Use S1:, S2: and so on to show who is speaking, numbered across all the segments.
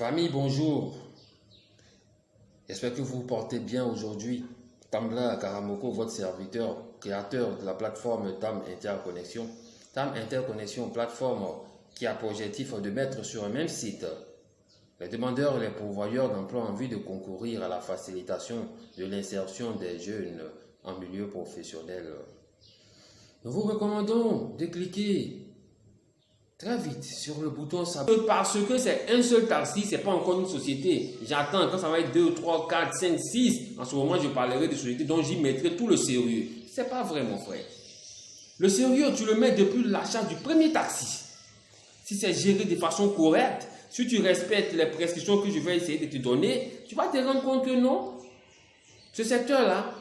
S1: Famille, bonjour. J'espère que vous vous portez bien aujourd'hui. Tambla Karamoko, votre serviteur, créateur de la plateforme TAM Interconnexion. TAM Interconnexion, plateforme qui a pour objectif de mettre sur un même site les demandeurs et les pourvoyeurs d'emploi en vue de concourir à la facilitation de l'insertion des jeunes en milieu professionnel. Nous vous recommandons de cliquer très vite sur le bouton s'abonner. Parce que c'est un seul taxi, ce n'est pas encore une société. J'attends quand ça va être 2, 3, 4, 5, 6. En ce moment, je parlerai de sociétés dont j'y mettrai tout le sérieux. Ce n'est pas vrai, mon frère. Le sérieux, tu le mets depuis l'achat du premier taxi. Si c'est géré de façon correcte, si tu respectes les prescriptions que je vais essayer de te donner, tu vas te rendre compte que non. Ce secteur-là,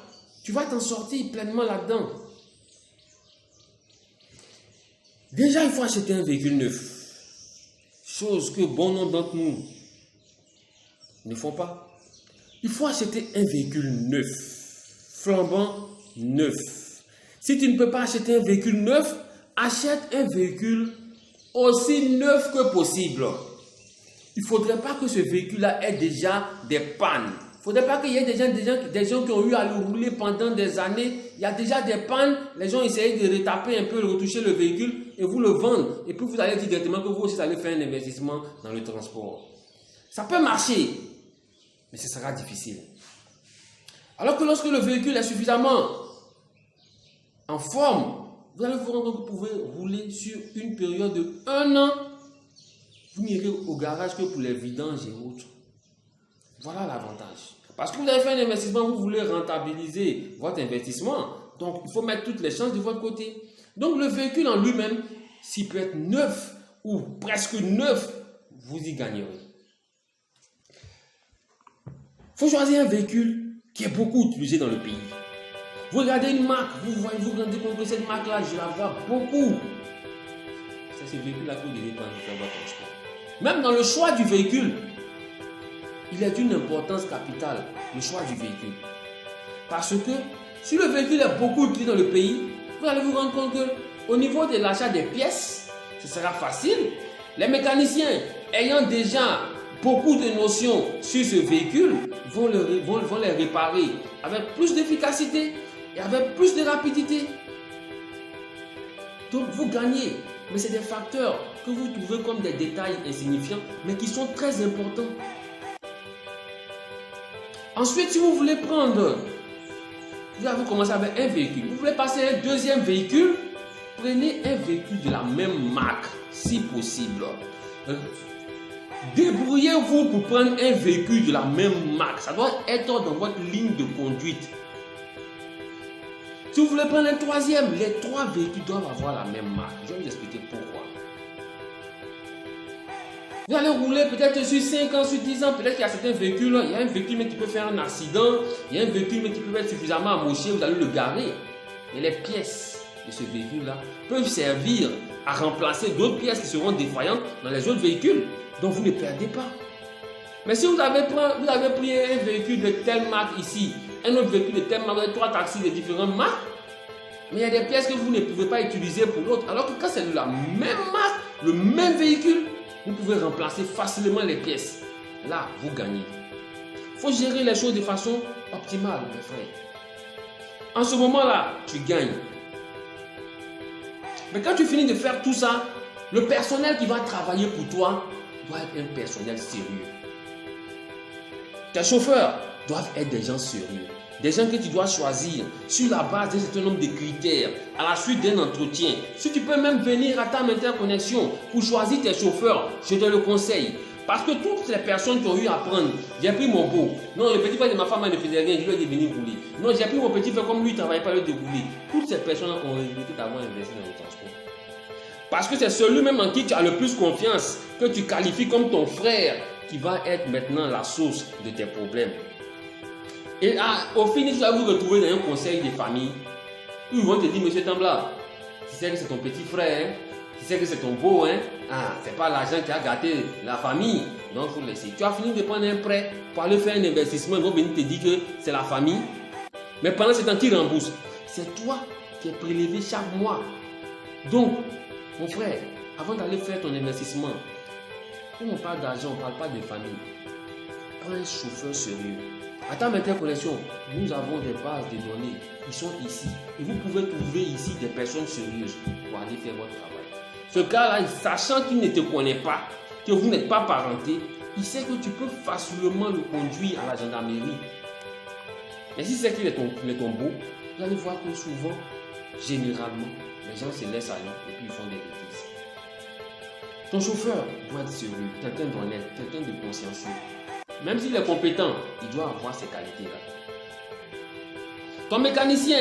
S1: tu vas t'en sortir pleinement là-dedans. Déjà, il faut acheter un véhicule neuf. Chose que bon nombre d'entre nous ne font pas. Il faut acheter un véhicule neuf. Flambant neuf. Si tu ne peux pas acheter un véhicule neuf, achète un véhicule aussi neuf que possible. Il ne faudrait pas que ce véhicule-là ait déjà des pannes. Il ne faudrait pas qu'il y ait des gens qui ont eu à le rouler pendant des années. Il y a déjà des pannes. Les gens essayent de retaper un peu, de retoucher le véhicule et vous le vendent. Et puis vous allez dire directement que vous aussi allez faire un investissement dans le transport. Ça peut marcher, mais ce sera difficile. Alors que lorsque le véhicule est suffisamment en forme, vous allez vous rendre compte que vous pouvez rouler sur une période de 1 an. Vous n'irez au garage que pour les vidanges et autres. Voilà l'avantage. Parce que vous avez fait un investissement, vous voulez rentabiliser votre investissement. Donc, il faut mettre toutes les chances de votre côté. Donc, le véhicule en lui-même, s'il peut être neuf ou presque neuf, vous y gagnerez. Il faut choisir un véhicule qui est beaucoup utilisé dans le pays. Vous regardez une marque, vous rendez compte que cette marque-là, je la vois beaucoup. C'est ce véhicule-là que vous devez prendre pour faire votre transport. Même dans le choix du véhicule, il est d'une importance capitale, le choix du véhicule. Parce que si le véhicule est beaucoup utilisé dans le pays, vous allez vous rendre compte qu'au niveau de l'achat des pièces, ce sera facile. Les mécaniciens ayant déjà beaucoup de notions sur ce véhicule vont les réparer avec plus d'efficacité et avec plus de rapidité. Donc vous gagnez. Mais c'est des facteurs que vous trouvez comme des détails insignifiants, mais qui sont très importants. Ensuite, si vous voulez prendre, vous allez commencer avec un véhicule. Vous voulez passer à un deuxième véhicule, prenez un véhicule de la même marque, si possible. Débrouillez-vous pour prendre un véhicule de la même marque. Ça doit être dans votre ligne de conduite. Si vous voulez prendre un troisième, les 3 véhicules doivent avoir la même marque. Je vais vous expliquer pourquoi. Vous allez rouler peut-être sur 5 ans, sur 10 ans, peut-être qu'il y a certains véhicules, il y a un véhicule mais qui peut faire un accident, il y a un véhicule mais qui peut être suffisamment amoché, vous allez le garer. Et les pièces de ce véhicule-là peuvent servir à remplacer d'autres pièces qui seront défaillantes dans les autres véhicules, donc vous ne perdez pas. Mais si vous avez pris un véhicule de telle marque ici, un autre véhicule de telle marque, 3 taxis de différentes marques, mais il y a des pièces que vous ne pouvez pas utiliser pour l'autre. Alors que quand c'est de la même marque, le même véhicule, vous pouvez remplacer facilement les pièces. Là, vous gagnez. Il faut gérer les choses de façon optimale, mes frères. En ce moment-là, tu gagnes. Mais quand tu finis de faire tout ça, le personnel qui va travailler pour toi doit être un personnel sérieux. Tes chauffeurs doivent être des gens sérieux. Des gens que tu dois choisir sur la base d'un certain nombre de critères, à la suite d'un entretien. Si tu peux même venir à TAM Interconnexion pour choisir tes chauffeurs, je te le conseille. Parce que toutes les personnes qui ont eu à prendre, j'ai pris mon beau. Non, le petit frère de ma femme ne faisait rien, je lui ai dit venir rouler. Non, j'ai pris mon petit frère comme lui, il ne travaillait pas, le dérouler. Toutes ces personnes ont regretté d'avoir investi dans le transport. Parce que c'est celui-même en qui tu as le plus confiance, que tu qualifies comme ton frère, qui va être maintenant la source de tes problèmes. Et au finish, tu vas vous retrouver dans un conseil de famille où ils vont te dire, monsieur Tambla, tu sais que c'est ton petit frère, hein? Tu sais que c'est ton beau, hein? Ah, c'est pas l'argent qui a gâté la famille. Donc, il faut laisser. Tu as fini de prendre un prêt pour aller faire un investissement, ils vont venir te dire que c'est la famille. Mais pendant ce temps, tu rembourses. C'est toi qui es prélevé chaque mois. Donc, mon frère, avant d'aller faire ton investissement, Quand on parle d'argent, on ne parle pas de famille. Prends un chauffeur sérieux. À Tam Interconnexion, nous avons des bases de données qui sont ici. Et vous pouvez trouver ici des personnes sérieuses pour aller faire votre travail. Ce gars-là, sachant qu'il ne te connaît pas, que vous n'êtes pas parenté, il sait que tu peux facilement le conduire à la gendarmerie. Mais si c'est qu'il est ton beau, vous allez voir que souvent, généralement, les gens se laissent aller et puis ils font des bêtises. Ton chauffeur doit être sérieux, quelqu'un d'honnête, quelqu'un de consciencieux. Même s'il est compétent, il doit avoir ces qualités-là. Ton mécanicien,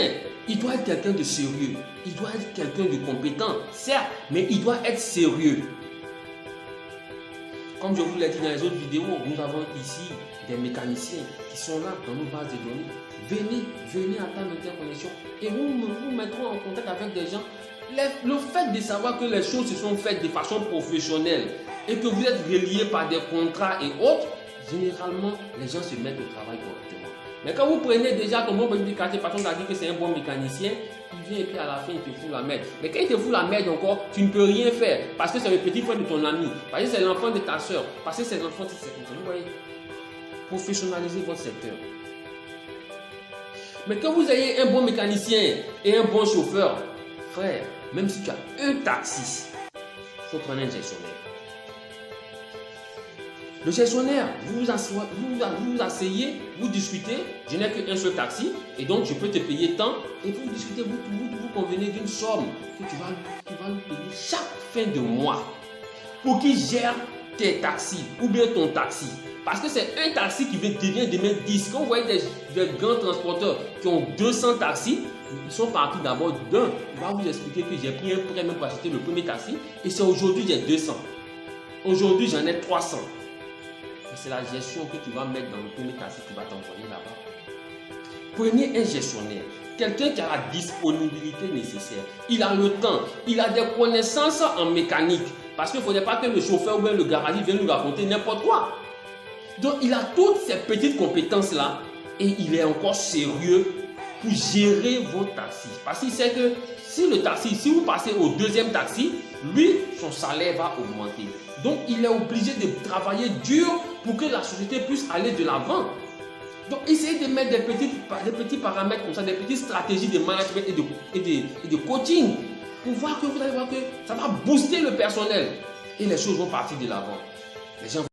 S1: il doit être quelqu'un de sérieux. Il doit être quelqu'un de compétent, certes, mais il doit être sérieux. Comme je vous l'ai dit dans les autres vidéos, nous avons ici des mécaniciens qui sont là dans nos bases de données. Venez à Tam Interconnexion et nous vous mettrons en contact avec des gens. Le fait de savoir que les choses se sont faites de façon professionnelle et que vous êtes reliés par des contrats et autres, généralement, les gens se mettent au travail correctement. Mais quand vous prenez déjà ton bon mécanicien, parce qu'on a dit que c'est un bon mécanicien, il vient et puis à la fin, il te fout la merde. Mais quand il te fout la merde encore, tu ne peux rien faire. Parce que c'est le petit frère de ton ami, parce que c'est l'enfant de ta soeur, parce que c'est l'enfant de cette personne. Vous voyez, professionnalisez votre secteur. Mais quand vous ayez un bon mécanicien et un bon chauffeur, frère, même si tu as un taxi, il faut prendre un gestionnaire. Le gestionnaire, vous vous asseyez, vous discutez, je n'ai qu'un seul taxi, et donc je peux te payer tant, et vous discutez, vous convenez d'une somme que tu vas lui payer chaque fin de mois pour qu'il gère tes taxis ou bien ton taxi. Parce que c'est un taxi qui devient demain 10. Quand vous voyez des grands transporteurs qui ont 200 taxis, ils sont partis d'abord d'un. Il va vous expliquer que j'ai pris un prêt même pour acheter le premier taxi, et c'est aujourd'hui j'ai 200. Aujourd'hui j'en ai 300. C'est la gestion que tu vas mettre dans le premier taxi qui va t'envoyer là-bas. Prenez un gestionnaire, quelqu'un qui a la disponibilité nécessaire. Il a le temps, il a des connaissances en mécanique. Parce qu'il ne faudrait pas que le chauffeur ou bien le garagiste vienne nous raconter n'importe quoi. Donc il a toutes ces petites compétences-là et il est encore sérieux pour gérer votre taxi. Parce qu'il sait que si vous passez au deuxième taxi, lui, son salaire va augmenter. Donc, il est obligé de travailler dur pour que la société puisse aller de l'avant. Donc, essayez de mettre des petits paramètres comme ça, des petites stratégies de management et de coaching pour voir que vous allez voir que ça va booster le personnel et les choses vont partir de l'avant. Les gens